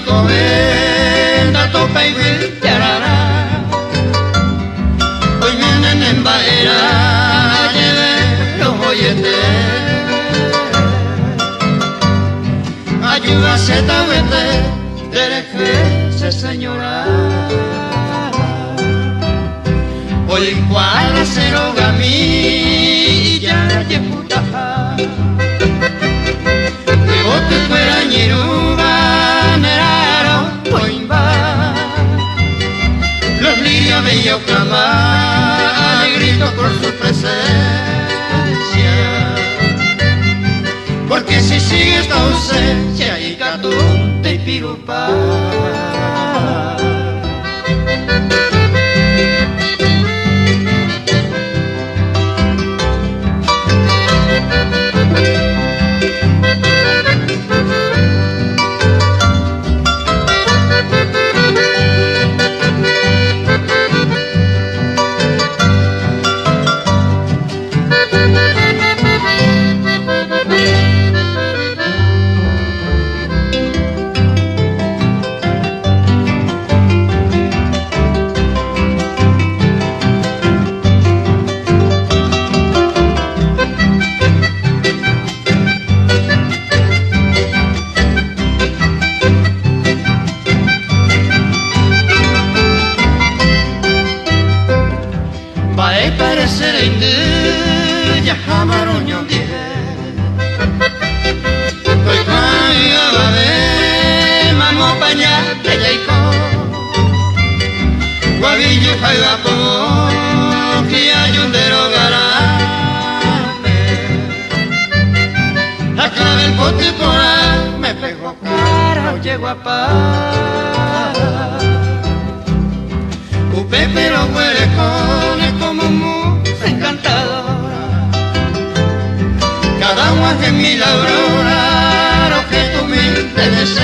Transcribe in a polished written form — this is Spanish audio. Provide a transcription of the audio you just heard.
comenda topa y villarara. Hoy vienen en baera, lleve los molletes. Ayuda a seta vete, dereje señora. Hoy cual acero gamilla y puta. Bote fuera ñiruba, neraro, poimba. Los lirios bellos claman, alegrito por su presencia. Porque si sigue esta ausencia, y catunte y pirupa. Ya jamaroño dije, hoy cuando va a ver, mamo paña de laico, guavillo faiga como que hay un derogarame, la clave el pote por ahí me pegó cara, oye guapa. Pepe los huelecones como musa encantadora. Cada uno es de mi aurora, lo que tu mente desea.